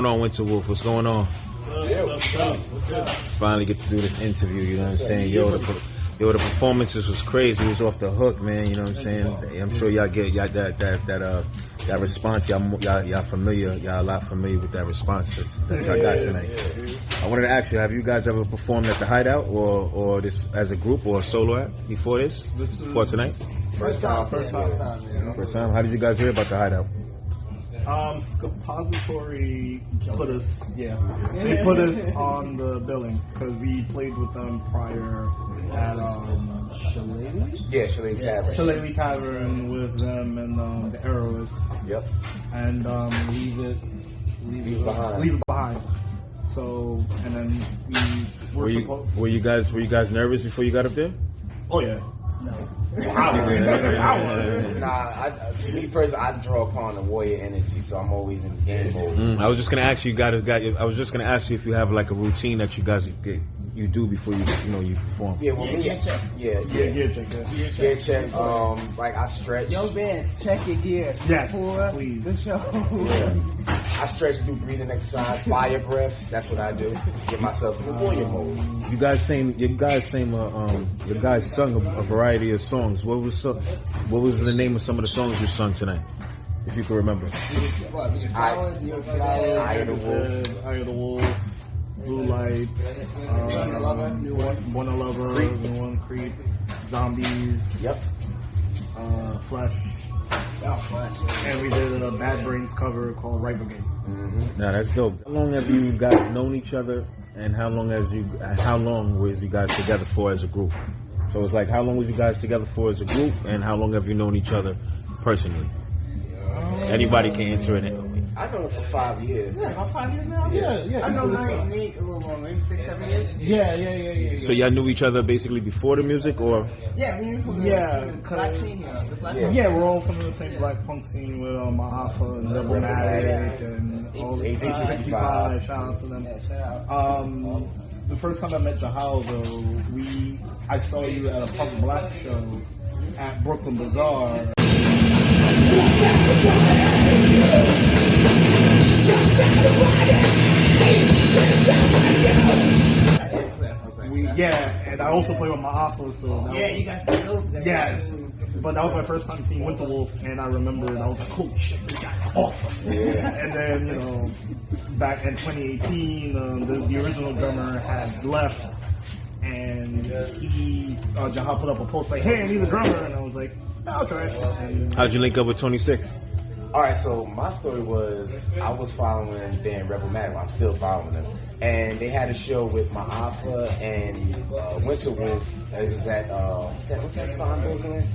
What's going on, Winterwolf? What's going on? Finally get to do this interview, you know what I'm saying? Yo, the performances was crazy. It was off the hook, man, you know what I'm saying? I'm sure y'all get that response. Y'all familiar, y'all a lot familiar with that response that y'all got tonight. I wanted to ask you, have you guys ever performed at the Hideout or this as a group or a solo act before this? Before tonight? First time. First time. How did you guys hear about the Hideout? Skappository put us, they put us on the billing because we played with them prior at Shillelagh Tavern with them and the Arrowists. Yep. And Leave It Behind. So and then we were you guys nervous before you got up there? Oh yeah. No. See, me personally, I draw upon the warrior energy, so I'm always in game mode. I was just gonna ask you I was just gonna ask you if you have like a routine that you guys you do before you perform. Yeah, well, gear check. Gear check. Like I stretch. Yo, Vince, check your gear. Yes, for please. The show. I stretch, do breathing exercise, fire breaths. That's what I do. Get myself in the warrior mode. You guys sung a variety of songs. What was the name of some of the songs you sung tonight, if you can remember? Eye of the Wolf. Eye of the Wolf. Blue Lights. Born a Lover. New One. Creep. Zombies. Yep. Flesh. And we did a Bad Brains cover called Right Brigade. Now that's dope. How long have you guys known each other, and how long was you guys together for as a group? So it's like, how long was you guys together for as a group, and how long have you known each other personally? Anybody can answer it. I've known him for 5 years. Yeah, about 5 years now. Yeah. I know Nate a little longer, maybe 6, 7 years. Yeah. So y'all knew each other basically before the music, or? Yeah, we were from the black scene here. The black punk. Yeah, we're all from the same black punk scene with Ma'afa and Rebelmatic and all the 1865. Shout out to them. Yeah, shout out. The first time I met the Howls, though, I saw you at a Punk Black show at Brooklyn Bazaar. And I also play with Ma'afa, so you guys got dope. Yes. But that was my first time seeing Winterwolf, and I remember, and I was like, "Holy shit, this guy's awesome!" And then, back in 2018, the original drummer had left, and Jaha put up a post like, "Hey, I need a drummer," and I was like, "I'll try it." And how'd you link up with Tony Sixx? All right, so my story was I was following band Rebelmatic. I'm still following them, and they had a show with Ma'afa and Winterwolf. It was at what's that spine building?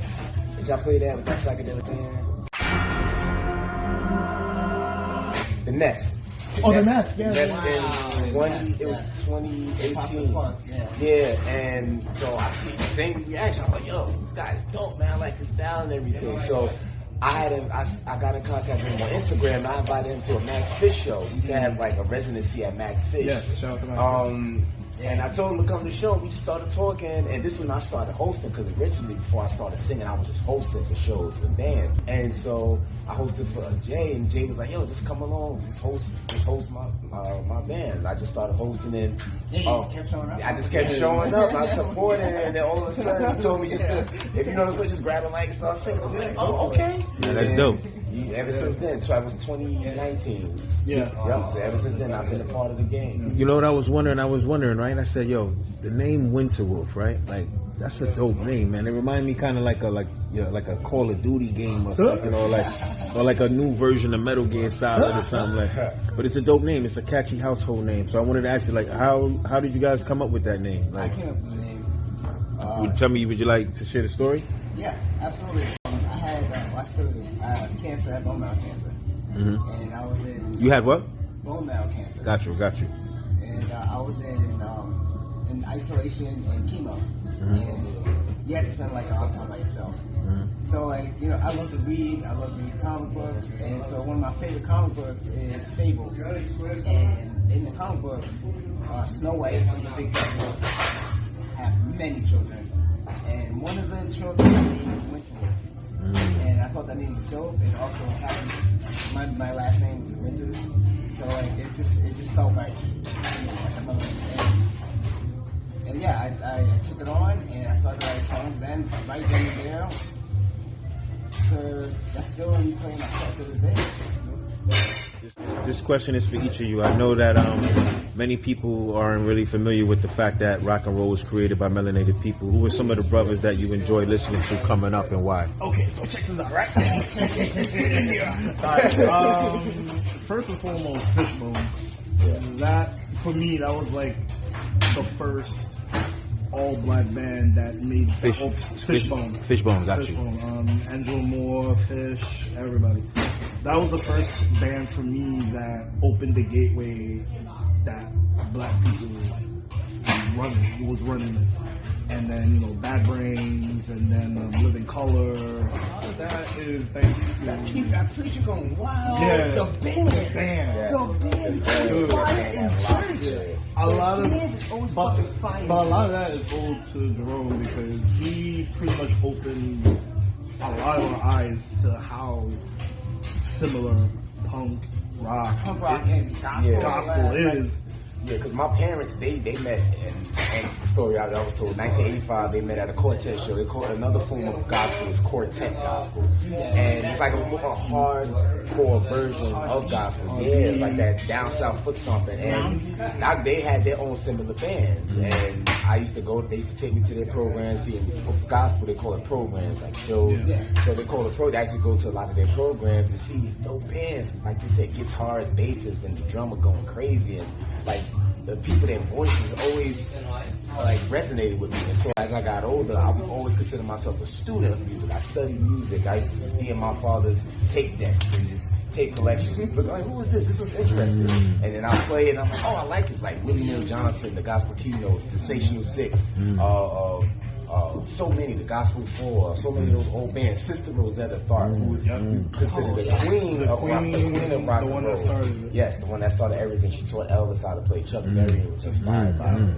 Did y'all play that with that psychedelic band? The Nest. The Nest, yeah. It was 2018. Yeah, and so I see the same reaction. I'm like, yo, this guy's dope, man. I like his style and everything. So I got in contact with him on Instagram, and I invited him to a Max Fish show. He used to have like a residency at Max Fish. Yeah, shout out to Max. And I told him to come to the show. We just started talking, and this is when I started hosting, because originally before I started singing, I was just hosting for shows for bands. And so I hosted for Jay, and Jay was like, "Yo, just come along, just host my band." I just started hosting, and kept showing up. I just kept showing up. I supported, and then all of a sudden he told me if you know this way, just grab a mic and start singing. I'm like, "Oh, okay." Yeah, that's dope. Ever since then, so I was 2019. Yeah. So ever since then, I've been a part of the game. You know what I was wondering, right? I said, yo, the name Winterwolf, right? Like, that's a dope name, man. It reminded me kind of like a Call of Duty game or something, or like a new version of Metal Gear Solid or something like that. But it's a dope name. It's a catchy household name. So I wanted to ask you, like, how did you guys come up with that name? Like, I came up with the name. would you like to share the story? Yeah, absolutely. I had cancer, I had bone marrow cancer. And I was in... You had what? Bone marrow cancer. Got you. And I was in isolation and chemo. And you had to spend like a lot of time by yourself. So I love to read. I love to read comic books. And so one of my favorite comic books is Fables. And in the comic book, Snow White, the big bad have many children. And one of the children is Winterwolf. and I thought that name was dope. And also happens, my last name is Winters, so like it just felt right. And yeah, I took it on and I started writing songs. Then right then and there, that's still replaying my stuff to this day. This question is for each of you. I know that many people aren't really familiar with the fact that rock and roll was created by melanated people. Who are some of the brothers that you enjoy listening to coming up, and why? Okay, so check this out, right? Let's get in here. All right, first and foremost, Fishbone. That, for me, that was like the first all-black band that made Fishbone. Fishbone, got you. Angela Moore, Fish, everybody. That was the first band for me that opened the gateway that black people was running it. And then, Bad Brains, and then Living Color. All of that is thanks to... Keep that preacher going wild. Yeah. The band. The band is fire in church. A lot of, but a lot of that is owed to Jerome because he pretty much opened a lot of our eyes to how similar punk rock and gospel is. Yeah, because my parents, they met, and the story I was told, 1985, they met at a quartet show. They called another form of gospel is quartet gospel. And it's like a hardcore version of gospel. Yeah, like that down south foot stomping. And they had their own similar bands. And I used to go, they used to take me to their programs, see gospel, they call it programs, like shows. So they call it they actually go to a lot of their programs and see these dope bands. Like they said, guitars, basses, and the drummer going crazy. And like, the people, their voices always like resonated with me. And so as I got older, I would always consider myself a student of music. I studied music. I used to just be in my father's tape decks and just tape collections. Just look like, who is this? This was interesting. And then I play it and I'm like, oh, I like this. Like Willie Neal Johnson, the Gospel Keynotes, the Sensational Six, so many, the Gospel Four, so many of those old bands. Sister Rosetta Tharpe, who was considered the queen of rock and roll. Yes, the one that started everything. She taught Elvis how to play. Chuck Berry was inspired by her.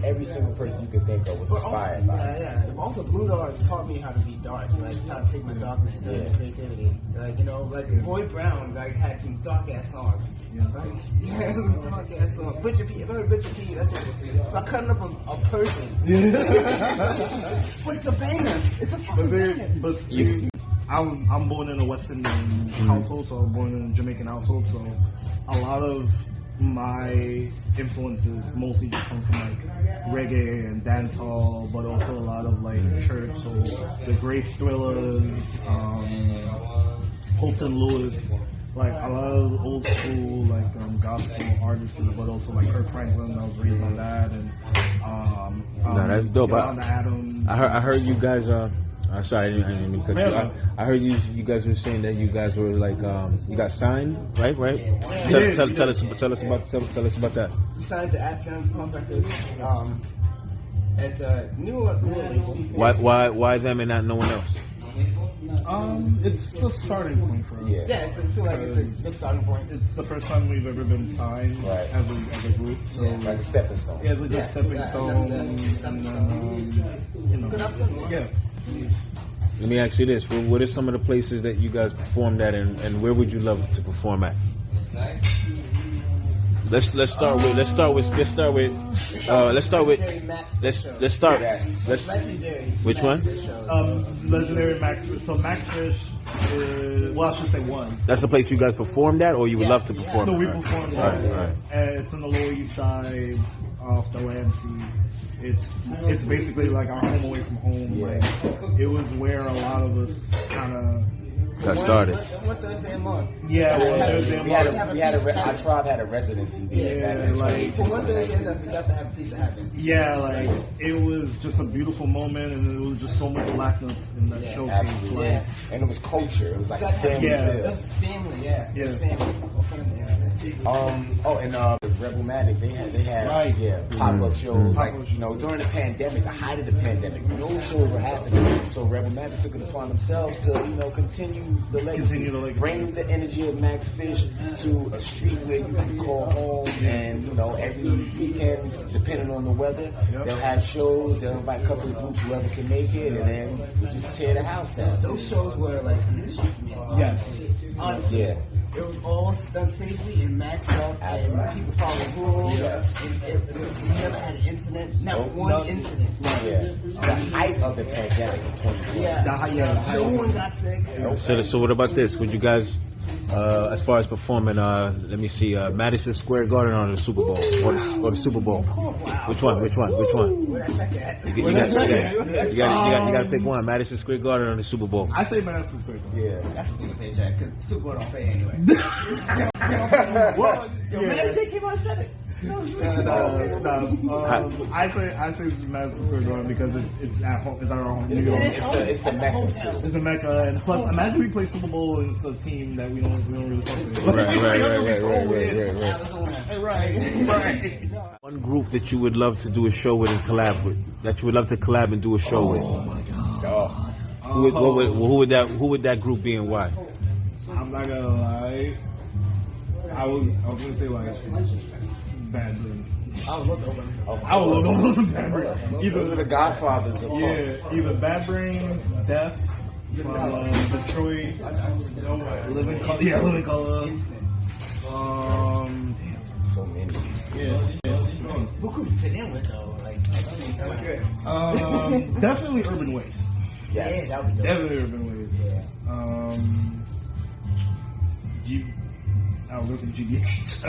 Every single person you could think of was inspired by her. Yeah. Also, Blue Dogs taught me how to be dark. Like, how to take my darkness and turn it into creativity. Like, like Boy Brown, like, had some dark ass songs. Like, some dark ass songs. Butcher P, that's it's about cutting up a person. But it's a banger. It's a fucking banger. But see, I'm born in a West Indian household, so I was born in a Jamaican household, so a lot of my influences mostly just come from like reggae and dancehall, but also a lot of like church, so the Grace Thrillers, Holton Lewis, like a lot of old school like gospel artists, but also like Kirk Franklin. I was raised on that, and that's dope. I heard you guys. Sorry, I didn't mean to cut you off. I heard you guys were saying that you guys were like you got signed, right? Tell us about that. We signed to African Punk Records at New Orleans. Why them and not no one else? It's a starting point for us. Yeah, I feel like it's a big starting point. It's the first time we've ever been signed as a group. So like a stepping stone. Yeah, it's like a stepping stone. And then, Let me ask you this: what are some of the places that you guys performed at, and where would you love to perform at? Let's start with which one? Legendary Max Fish. So Max Fish is, well, I should say one. That's the place you guys performed at, or you would love to perform? No, we performed at. It's on the Lower East Side off the Lansing. It's basically like our home away from home. Like, it was where a lot of us kind of got started. One Thursday a month. Yeah, our tribe had a residency there. One Thursday we got to have a piece of heaven. Yeah, like it was just a beautiful moment, and it was just so much blackness in that showcase. Like, and it was culture. It was like a family. That's family. Yeah. Yeah. Family. Rebelmatic, they had Right. pop-up shows like, you know, during the pandemic, the height of the pandemic, no shows were happening. So Rebelmatic took it upon themselves to, you know, continue the legacy. Bring the energy of Max Fish to a street where you can call home, and, you know, every weekend, depending on the weather, they'll have shows, they'll invite a couple of groups, whoever can make it, and then we just tear the house down. Those shows were like street for me. Yes. Honestly. Yeah. It was all done safely and matched up, and people followed rules. Yes. And we never had an incident, not one incident. Yeah. The height of the pandemic in 2020. Yeah. No one got sick. So what about this? Would you guys, as far as performing, let me see, Madison Square Garden or the Super Bowl, or the Super Bowl? Which one? Where'd I check that? You got to pick one. Madison Square Garden or the Super Bowl? I say Madison Square Garden. Yeah. That's a big paycheck, because Super Bowl don't pay anyway. Well, Mary J came out and said it. I say Madison Square Garden because it's at home. It's our home. It's the Mecca too. It's the Mecca, and plus, imagine we play Super Bowl and it's a team that we don't really fuck with. Right. One group that you would love to do a show with and collab with, that you would love to collab and do a show with. Oh my god. Who would that group be and why? I'm not gonna lie. I was gonna say like Bad Brains. I would love to Bad Brains. Those are the Godfathers of punk. Either Bad Brains, Death from Detroit, Living Color. So many. Who could we fit in with though? Definitely Urban Waste. Yes. Yeah, that would be dope. Definitely Urban Waste. I listen to GBH. I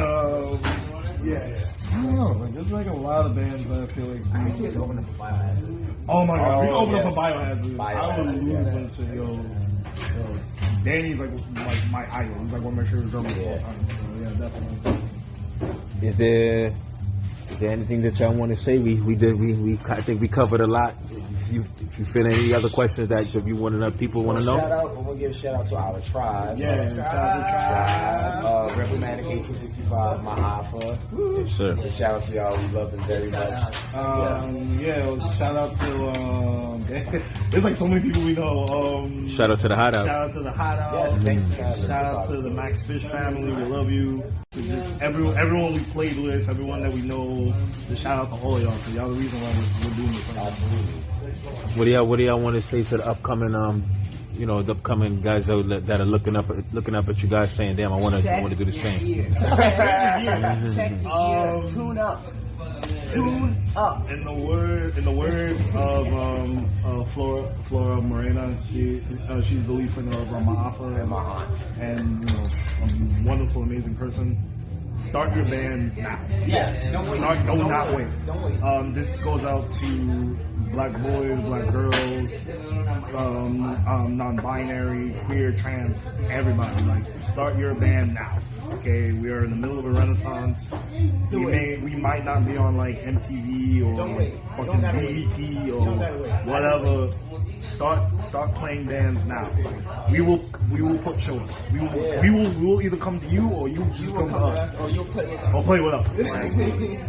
don't know. Like, there's like a lot of bands that I feel like. I can see us opening up for Biohazard. Oh my god, we can open yes. up for Biohazard. I would lose that shit, yo. Danny's like my idol. He's like one of my favorite drummers of all time. So yeah, definitely. Is there anything that y'all want to say? I think we covered a lot. If you feel any other questions that you people want to know. We're gonna give a shout out to our tribe. Yeah, tribe. Rebelmatic 1865, my alpha. Yes, sir. Shout out to y'all. We love them very much. Shout out to there's like so many people we know. Shout out to the Hideout. Shout out to the Hideout. Yes, thank you. Shout out to the Max Fish family. We love you. Everyone we played with, everyone that we know. Just shout out to all of y'all. So y'all the reason why we're doing this. Absolutely. What do y'all want to say to the upcoming the upcoming guys that are looking up at you guys saying, damn, I want to do the same. Tune up. Tune up. In the words of Flora Morena, she's the lead singer of Ma'afa And my aunt. and a wonderful, amazing person. Start your bands now. Yes. Don't wait. Don't wait. This goes out to black boys, black girls, non-binary, queer, trans, everybody. Like, start your band now. Okay, we are in the middle of a renaissance. We might not be on like MTV or fucking BET or whatever. Start playing bands now. We will put shows. We will either come to you or you just come to us. Or you'll play with us. Or play with us.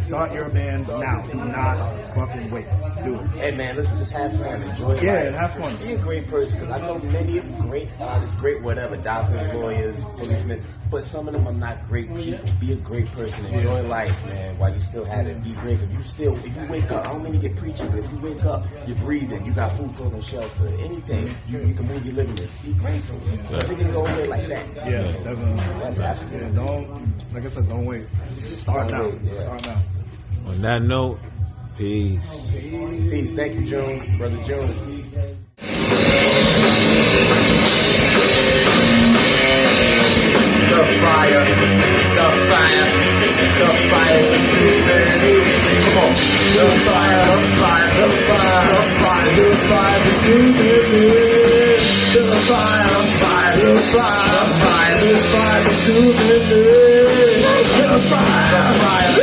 Start your bands now. Do not fucking wait. Do it. Hey man, let's just have fun. Enjoy life. Yeah, have fun. Be a great person. I know many of them great artists, great whatever, doctors, lawyers, policemen, but some of them are not great people. Be a great person. Enjoy life, man, while you still have it. Be grateful. If you wake up, I don't mean to get preachy, but if you wake up, you're breathing, you got food, clothing, shelter, anything, you can move your living this. Be grateful. Because it can go away like that. Yeah, definitely. That's absolutely. Like I said, don't wait. Start now. Start now. On that note, peace. Peace. Thank you, June. Brother June. The fire consuming. Come on. The fire consuming. The fire consuming. The fire.